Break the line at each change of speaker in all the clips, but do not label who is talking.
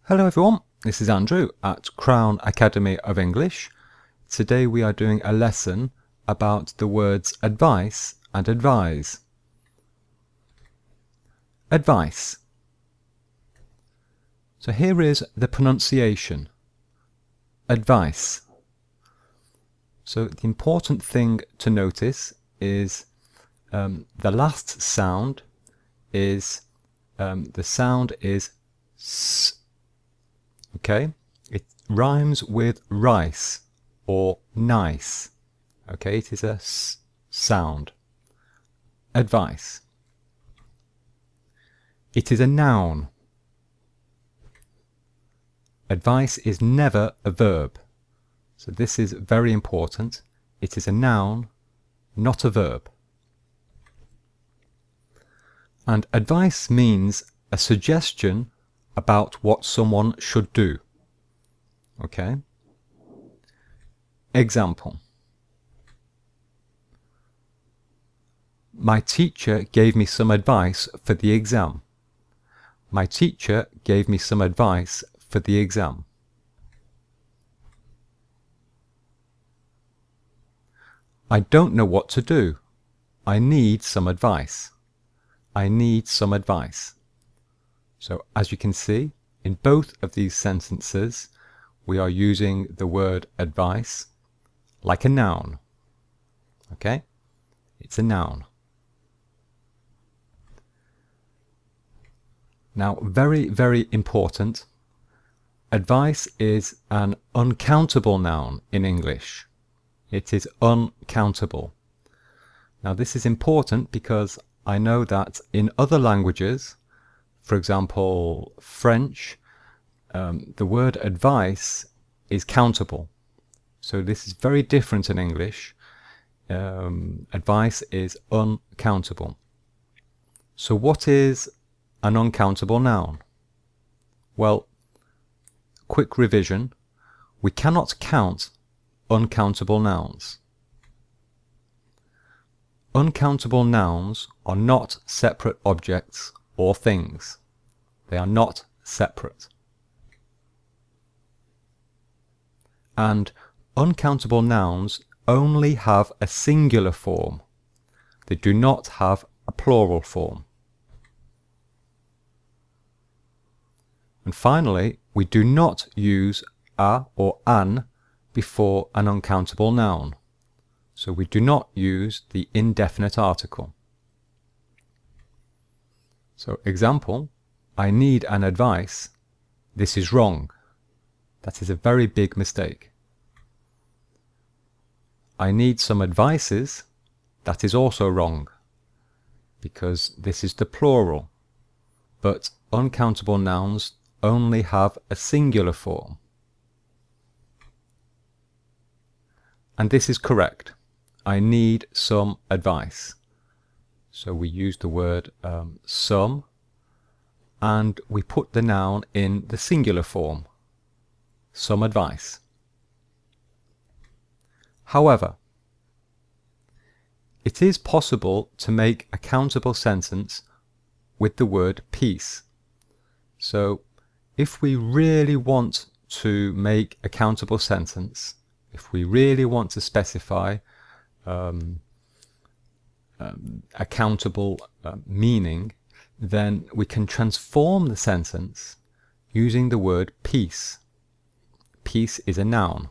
Hello everyone, this is Andrew at Crown Academy of English. Today we are doing a lesson about the words advice and advise. Advice. So here is the pronunciation. Advice. So the important thing to notice is the last sound is the sound is s. Okay, it rhymes with rice or nice. Okay, it is a s sound. Advice. It is a noun. Advice is never a verb. So this is very important. It is a noun, not a verb. And advice means a suggestion about what someone should do. Okay? Example. My teacher gave me some advice for the exam. My teacher gave me some advice for the exam. I don't know what to do. I need some advice. I need some advice. So as you can see, in both of these sentences, we are using the word advice like a noun. Okay? It's a noun. Now, very, very important, advice is an uncountable noun in English. It is uncountable. Now, this is important because I know that in other languages, for example, French, the word advice is countable. So this is very different in English. Advice is uncountable. So what is an uncountable noun? Well, quick revision. We cannot count uncountable nouns. Uncountable nouns are not separate objects or things. They are not separate. And uncountable nouns only have a singular form. They do not have a plural form. And finally, we do not use a or an before an uncountable noun. So we do not use the indefinite article. So example, I need an advice. This is wrong. That is a very big mistake. I need some advices. That is also wrong, because this is the plural. But uncountable nouns only have a singular form. And this is correct. I need some advice. So we use the word some, and we put the noun in the singular form. Some advice. However, it is possible to make a countable sentence with the word peace. So if we really want to make a countable sentence, if we really want to specify a countable meaning, then we can transform the sentence using the word peace. Peace is a noun.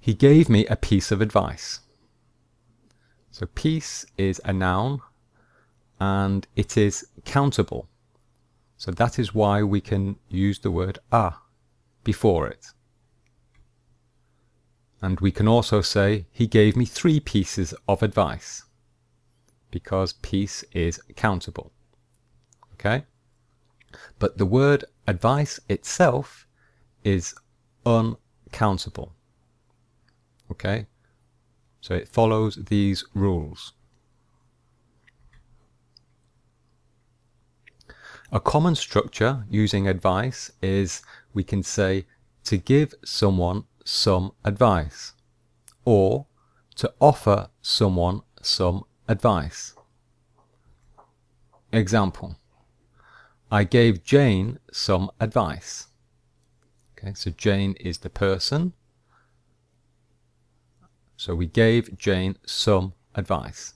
He gave me a piece of advice. So peace is a noun and it is countable. So that is why we can use the word a before it. And we can also say, he gave me 3 pieces of advice, because peace is countable. Okay? But the word advice itself is uncountable. Okay? So it follows these rules. A common structure using advice is we can say to give someone some advice, or to offer someone some advice. Example. I gave Jane some advice. Okay, so Jane is the person. So we gave Jane some advice.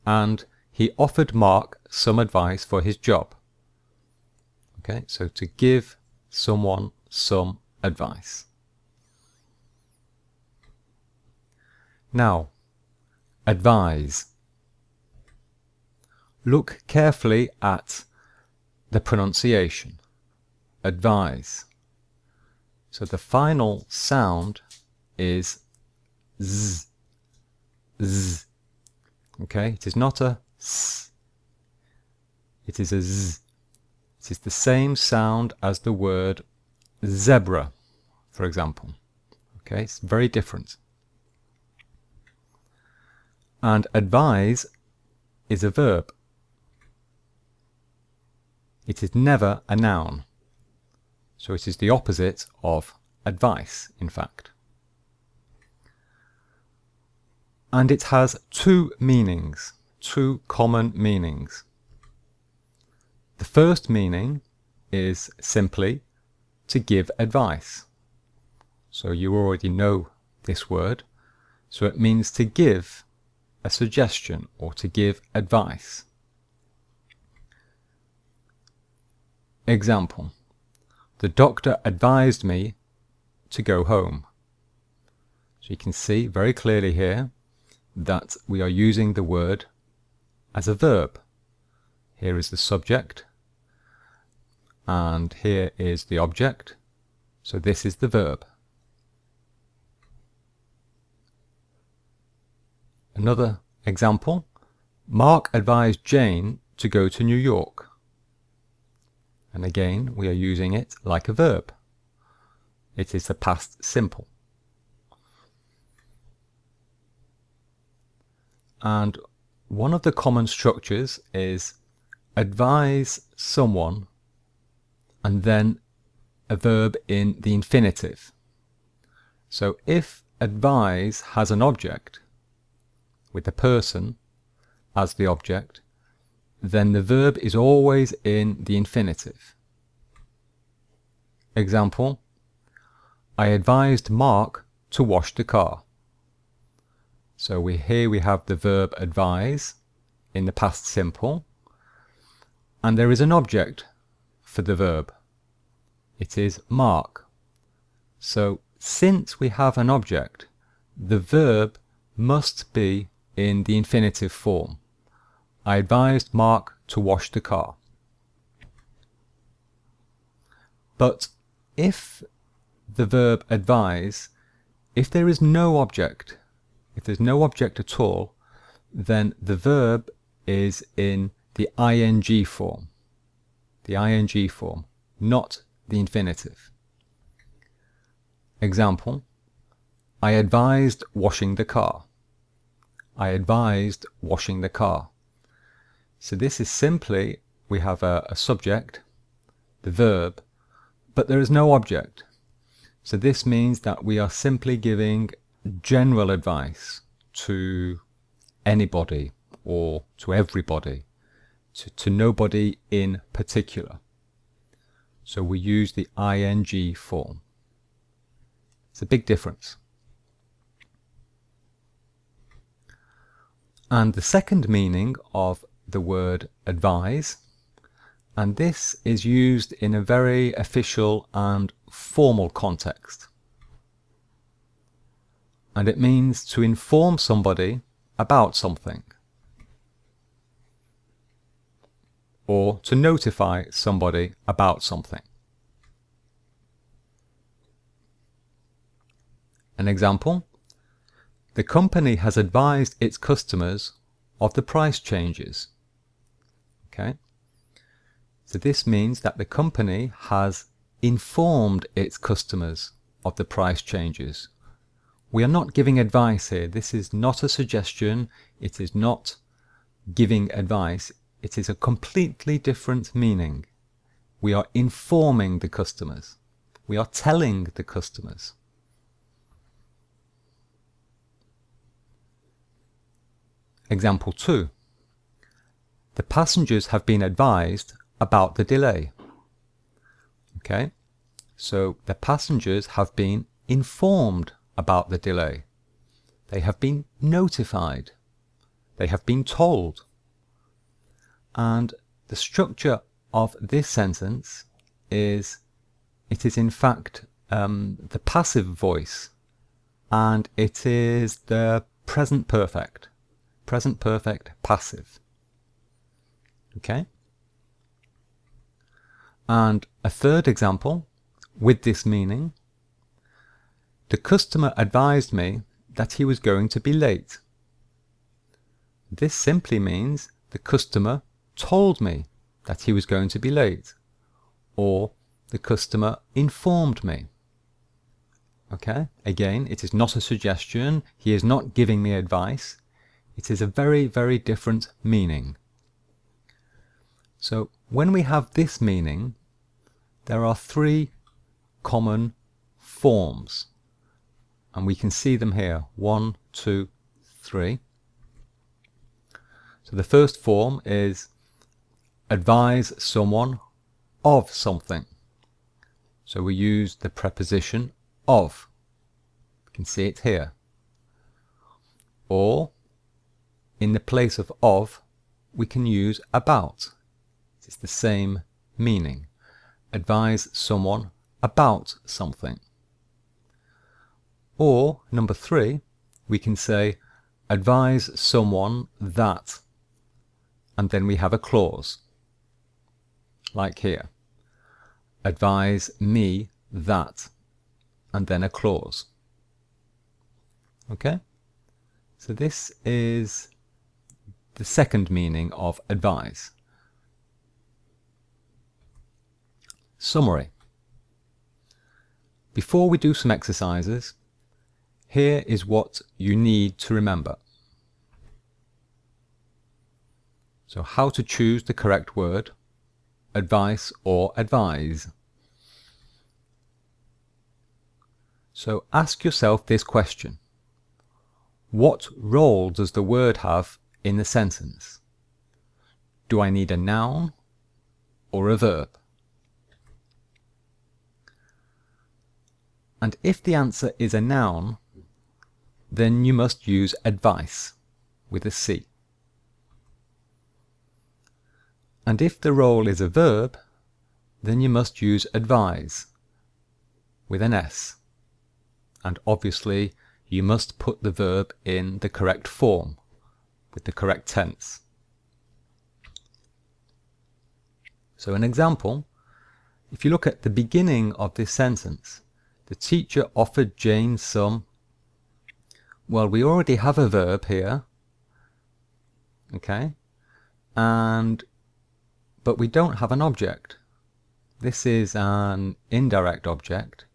And he offered Mark some advice for his job. Okay, so to give someone some advice. Now, advise. Look carefully at the pronunciation. Advise. So the final sound is z, z. Okay, it is not a s, it is a z. It is the same sound as the word zebra, for example. Okay, it's very different. And advise is a verb. It is never a noun. So it is the opposite of advice, in fact. And it has two meanings, two common meanings. The first meaning is simply to give advice. So you already know this word. So it means to give a suggestion or to give advice. Example: the doctor advised me to go home. So you can see very clearly here that we are using the word as a verb. Here is the subject and here is the object. So this is the verb. Another example: Mark advised Jane to go to New York. And again, we are using it like a verb. It is the past simple. And one of the common structures is advise someone and then a verb in the infinitive. So if advise has an object with the person as the object, then the verb is always in the infinitive. Example: I advised Mark to wash the car. So here we have the verb advise in the past simple, and there is an object for the verb. It is Mark. So since we have an object, the verb must be in the infinitive form. I advised Mark to wash the car. But if the verb advise, if there is no object, if there's no object at all, then the verb is in the ing form. The ing form, not the infinitive. Example: I advised washing the car. I advised washing the car. So this is simply, we have a subject, the verb, but there is no object. So this means that we are simply giving general advice to anybody or to everybody, to nobody in particular. So we use the ing form. It's a big difference. And the second meaning of the word advise, and this is used in a very official and formal context. And it means to inform somebody about something, or to notify somebody about something. An example: the company has advised its customers of the price changes. Okay, so this means that the company has informed its customers of the price changes. We are not giving advice here. This is not a suggestion. It is not giving advice. It is a completely different meaning. We are informing the customers. We are telling the customers. Example 2. the passengers have been advised about the delay. Okay, so the passengers have been informed about the delay. They have been notified. They have been told. And the structure of this sentence is, it is in fact the passive voice, and it is the present perfect passive. Okay? And a third example with this meaning: the customer advised me that he was going to be late. This simply means the customer told me that he was going to be late, or the customer informed me. Okay, again, it is not a suggestion. He is not giving me advice. It is a very, very different meaning. So when we have this meaning, there are three common forms, and we can see them here. 1, 2, 3. So the first form is advise someone of something. So we use the preposition of. You can see it here. Or in the place of, we can use about. It's the same meaning. Advise someone about something. Or number 3, we can say advise someone that, and then we have a clause, like here. Advise me that, and then a clause. Okay? So this is the second meaning of advise. Summary. Before we do some exercises, here is what you need to remember. So how to choose the correct word, advice or advise. So ask yourself this question: what role does the word have in the sentence? Do I need a noun or a verb? And if the answer is a noun, then you must use advice with a C. And if the role is a verb, then you must use advise with an S. And obviously you must put the verb in the correct form with the correct tense. So an example, if you look at the beginning of this sentence, the teacher offered Jane some. Well, we already have a verb here, okay, but we don't have an object. This is an indirect object,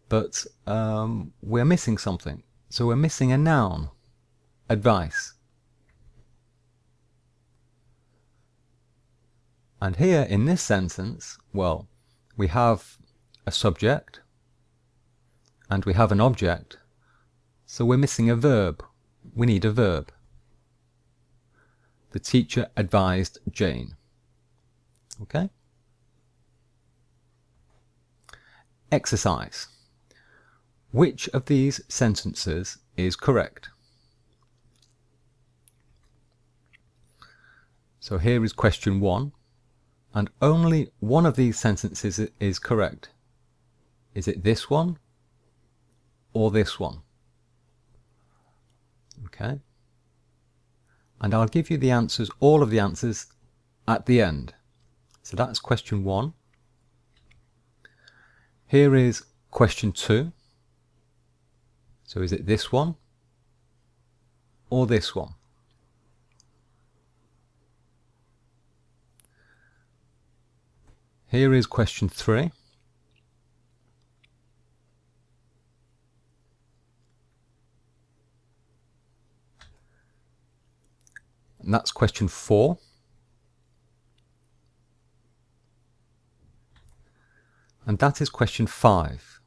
but we're missing something. So we're missing a noun, advice. And here in this sentence, well, we have a subject and we have an object, so we're missing a verb. We need a verb. The teacher advised Jane. Okay? Exercise. Which of these sentences is correct? So here is question 1, and only one of these sentences is correct. Is it this one or this one? Okay? And I'll give you the answers, all of the answers, at the end. So that's question 1. Here is question 2. So is it this one or this one? Here is question 3. And that's question 4. And that is question 5.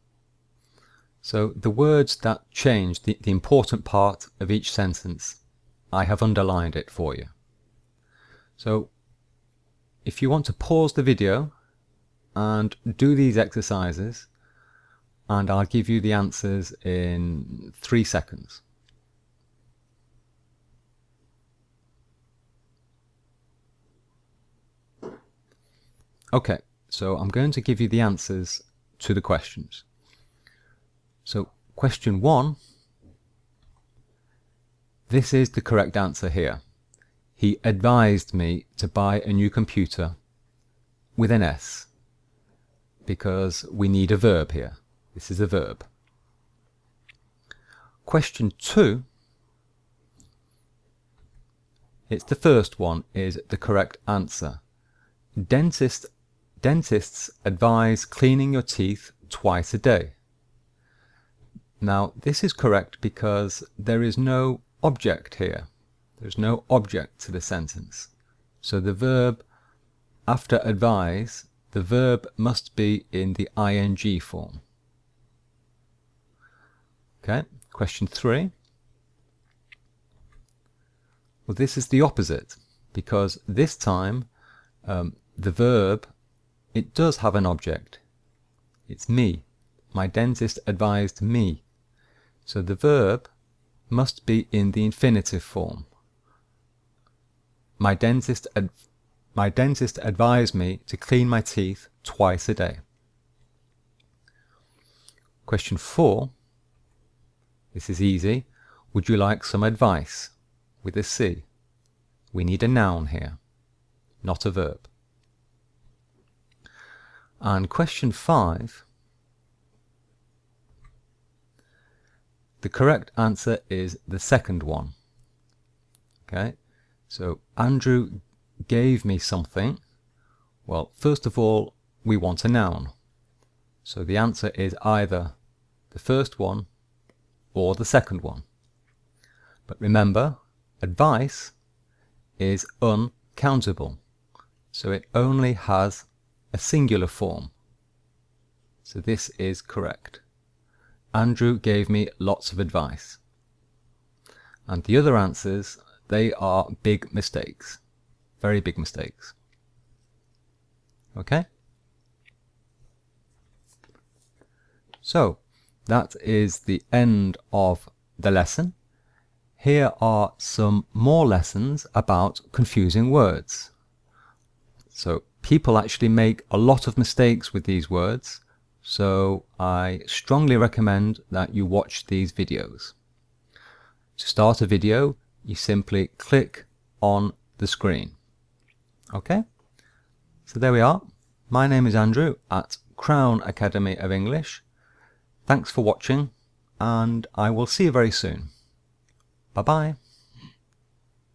So the words that change, the important part of each sentence, I have underlined it for you. So if you want to pause the video and do these exercises, and I'll give you the answers in 3 seconds. Okay, so I'm going to give you the answers to the questions. So question 1, this is the correct answer here. He advised me to buy a new computer with an S, because we need a verb here. This is a verb. Question 2, it's the first one, is the correct answer. Dentists advise cleaning your teeth twice a day. Now this is correct because there is no object here. There's no object to the sentence. So the verb after advise, the verb must be in the ing form. Okay, question 3. Well, this is the opposite, because this time the verb, it does have an object. It's me. My dentist advised me. So the verb must be in the infinitive form. My dentist advised me to clean my teeth twice a day. Question 4. This is easy. Would you like some advice? With a C. We need a noun here, not a verb. And question 5. The correct answer is the second one. Okay, so Andrew gave me something. Well, first of all, we want a noun. So the answer is either the first one or the second one. But remember, advice is uncountable. So it only has a singular form. So this is correct. Andrew gave me lots of advice. And the other answers, they are big mistakes. Very big mistakes. Okay? So, that is the end of the lesson. Here are some more lessons about confusing words. So, people actually make a lot of mistakes with these words, so I strongly recommend that you watch these videos. To start a video, you simply click on the screen. Okay? So there we are. My name is Andrew at Crown Academy of English. Thanks for watching, and I will see you very soon. Bye-bye.